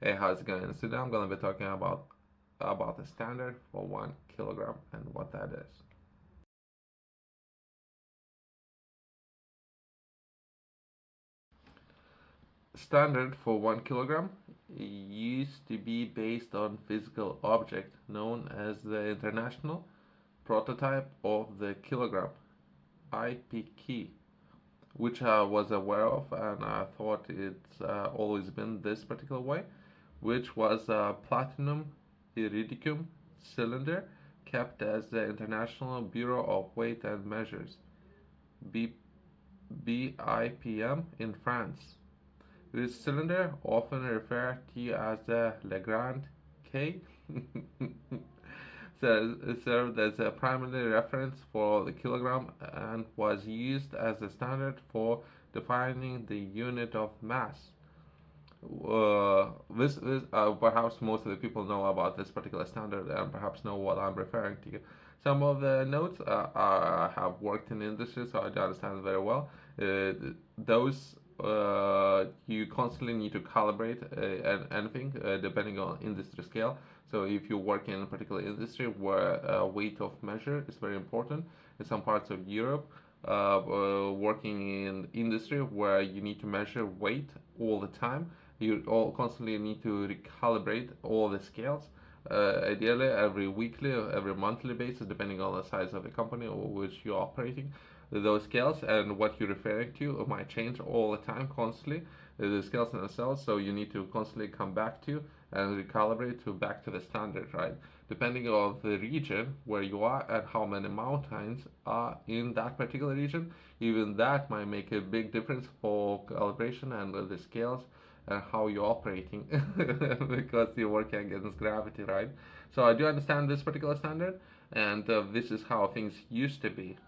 Hey, how's it going? Today I'm going to be talking about the standard for 1 kilogram and what that is. Standard for 1 kilogram used to be based on physical object known as the International Prototype of the Kilogram (IPK), which I was aware of and I thought it's always been this particular way, which was a platinum-iridium cylinder kept as the International Bureau of Weight and Measures B BIPM in France. This cylinder, often referred to as the Legrand K, served as a primary reference for the kilogram and was used as a standard for defining the unit of mass. Perhaps most of the people know about this particular standard and perhaps know what I'm referring to. Some of the notes I have worked in industry, so I do understand very well. Those you constantly need to calibrate anything depending on industry scale. So if you work in a particular industry where weight of measure is very important, in some parts of Europe, working in industry where you need to measure weight all the time, you all constantly need to recalibrate all the scales. Ideally, every weekly or every monthly basis, depending on the size of the company or which you're operating, those scales and what you're referring to might change all the time, constantly. The scales themselves, so you need to constantly come back to and recalibrate to back to the standard, right? Depending on the region where you are and how many mountains are in that particular region, even that might make a big difference for calibration and the scales and how you're operating because you're working against gravity, right? So I do understand this particular standard, and this is how things used to be.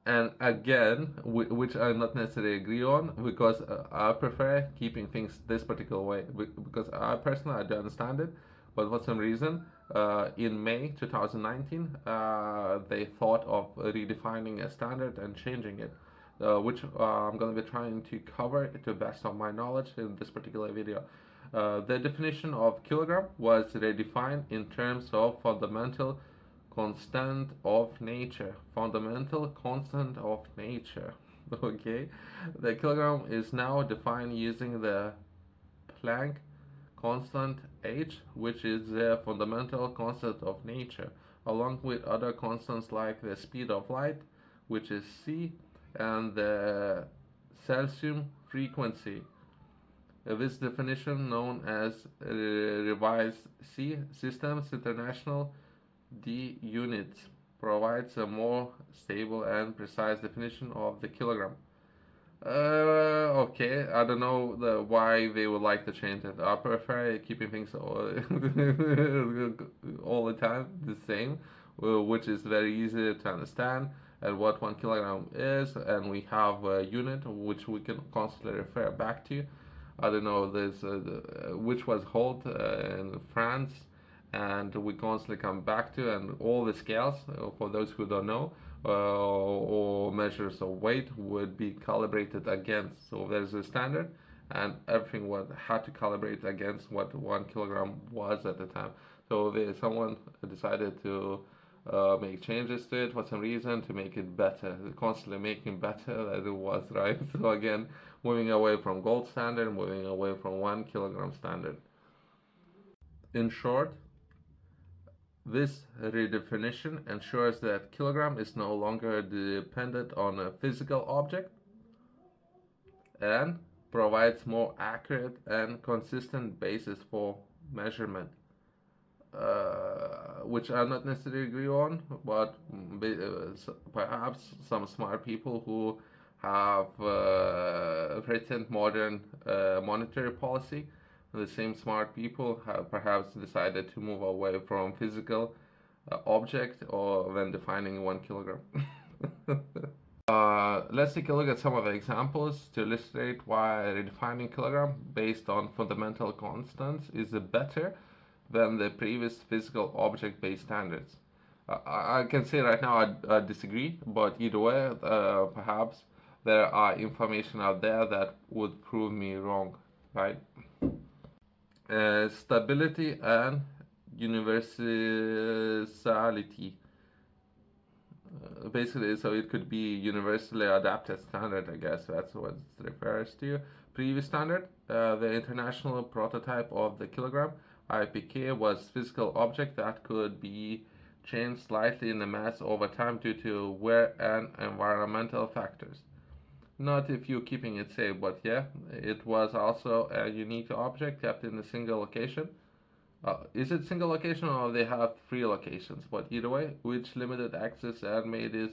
And again, which I not necessarily agree on, because I prefer keeping things this particular way, because I personally I do understand it, but for some reason, in May 2019, they thought of redefining a standard and changing it, which I'm going to be trying to cover to the best of my knowledge in this particular video. The definition of kilogram was redefined in terms of fundamental constant of nature. Fundamental constant of nature. Okay, the kilogram is now defined using the Planck constant h, which is the fundamental constant of nature, along with other constants like the speed of light, which is c, and the cesium frequency. This definition, known as revised C, Systemes International D units, provides a more stable and precise definition of the kilogram. Okay, I don't know why they would like to change it. I prefer keeping things all the time the same, which is very easy to understand, and what 1 kilogram is, and we have a unit which we can constantly refer back to. I don't know this, which was held in France, and we constantly come back to, and all the scales, for those who don't know, or measures of weight would be calibrated against. So there's a standard, and everything would had to calibrate against what 1 kilogram was at the time. So someone decided to make changes to it for some reason to make it better, constantly making better than it was, right? So again, moving away from gold standard, moving away from 1 kilogram standard. In short, this redefinition ensures that kilogram is no longer dependent on a physical object and provides more accurate and consistent basis for measurement, which I not necessarily agree on, but perhaps some smart people who have written modern monetary policy, the same smart people have perhaps decided to move away from physical object or when defining 1 kilogram. Let's take a look at some of the examples to illustrate why redefining kilogram based on fundamental constants is better than the previous physical object-based standards. I can say right now I disagree, but either way, perhaps there are information out there that would prove me wrong, right? Stability and universality. Basically, so it could be universally adapted standard, I guess that's what it refers to. Previous standard, the international prototype of the kilogram, IPK, was physical object that could be changed slightly in the mass over time due to wear and environmental factors. Not if you're keeping it safe, but yeah, it was also a unique object kept in a single location. Is it single location or they have three locations? But either way, which limited access and made it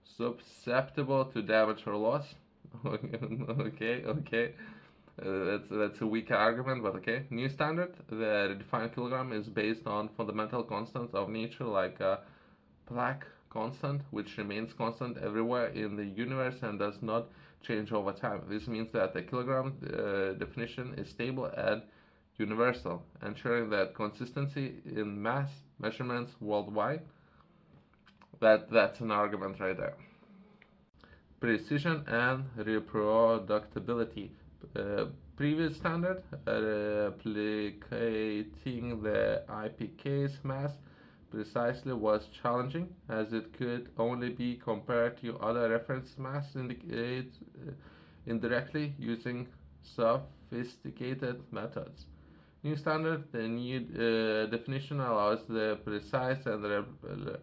susceptible to damage or loss. Okay, okay. That's a weak argument, but okay. New standard: the redefined kilogram is based on fundamental constants of nature like Planck constant, which remains constant everywhere in the universe and does not change over time. This means that the kilogram definition is stable and universal, ensuring that consistency in mass measurements worldwide. That's an argument right there. Precision and reproducibility. Uh, Previous standard, replicating the IPK's mass precisely was challenging, as it could only be compared to other reference mass indirectly using sophisticated methods. New standard, the new definition allows the precise and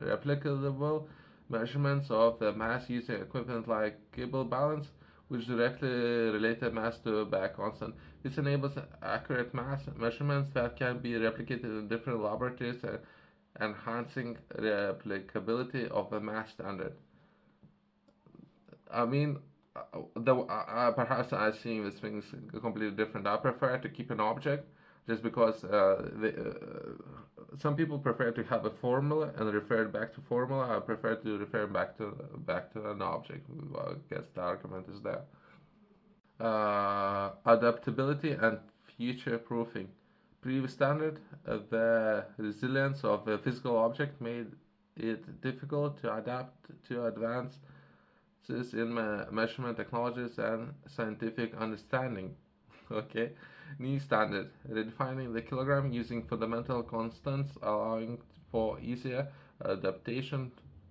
replicable measurements of the mass using equipment like Gibble balance, which directly relate the mass to a back constant. This enables accurate mass measurements that can be replicated in different laboratories, enhancing replicability of the mass standard. I mean, perhaps I'm seeing these things completely different. I prefer to keep an object just because some people prefer to have a formula and refer back to formula. I prefer to refer back to an object. Well, I guess the argument is there. Adaptability and future proofing. Previous standard, the resilience of a physical object made it difficult to adapt to advanced in measurement technologies and scientific understanding. Okay, new standard, redefining the kilogram using fundamental constants, allowing for easier adaptation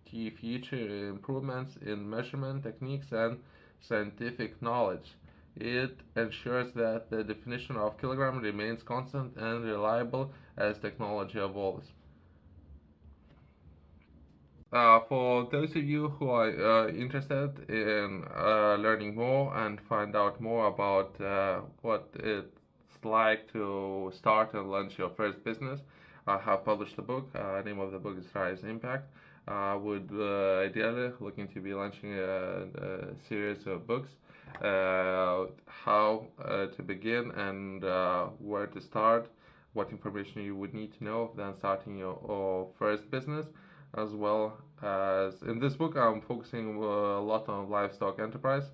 to future improvements in measurement techniques and scientific knowledge. It ensures that the definition of kilogram remains constant and reliable as technology evolves. For those of you who are interested in learning more and find out more about what it's like to start and launch your first business, I have published a book. Name of the book is Rise Impact. I would ideally looking to be launching a series of books, how to begin and where to start, what information you would need to know then starting your first business, as well as in this book I'm focusing a lot on livestock enterprise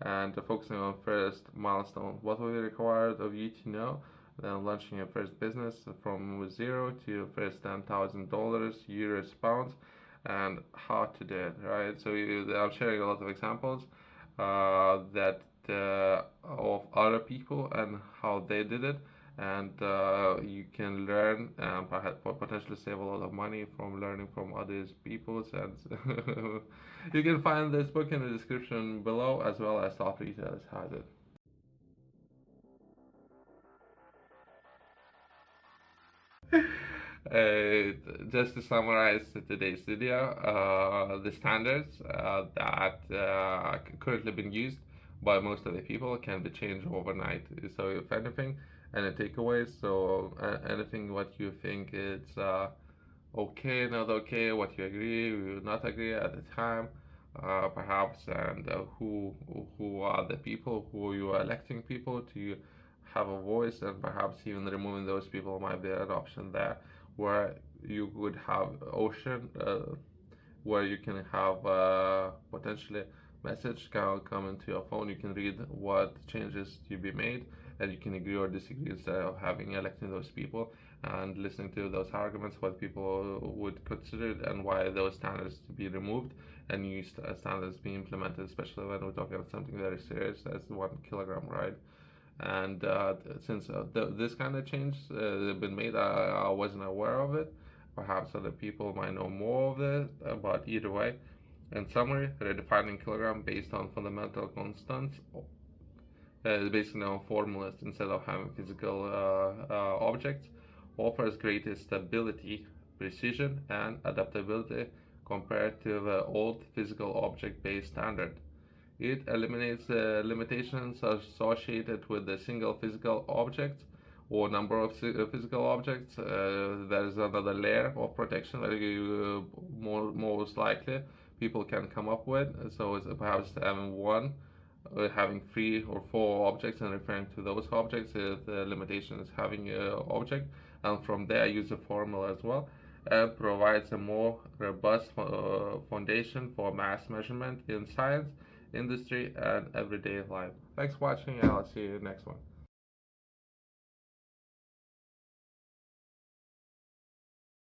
and focusing on first milestone, what will be required of you to know then launching your first business from zero to first $10,000, euros, pounds, and how to do it, right? So I'm sharing a lot of examples that of other people and how they did it, and you can learn and potentially save a lot of money from learning from others people's, and you can find this book in the description below as well as top retailers has it. Uh, just to summarize today's video, the standards that currently been used by most of the people can be changed overnight. So if anything, any takeaways? So anything what you think it's okay, not okay, what you agree, you not agree at the time, perhaps, and who are the people who you are electing people to have a voice, and perhaps even removing those people might be an option there, where you would have ocean, where you can have potentially message can come into your phone. You can read what changes to be made, and you can agree or disagree instead of having electing those people and listening to those arguments, what people would consider and why those standards to be removed and new standards be implemented, especially when we're talking about something very serious as 1 kilogram, right? And since this kind of change have been made, I wasn't aware of it. Perhaps other people might know more of this, but either way, in summary, redefining kilogram based on fundamental constants, basically on formulas instead of having physical objects, offers greater stability, precision, and adaptability compared to the old physical object-based standard. It eliminates the limitations associated with the single physical object or number of physical objects. There is another layer of protection that you most likely people can come up with. So it's perhaps having one, having three or four objects and referring to those objects. The limitation is having an object, and from there use a formula as well. And provides a more robust foundation for mass measurement in science, industry, and everyday life. Thanks for watching, and I'll see you next one.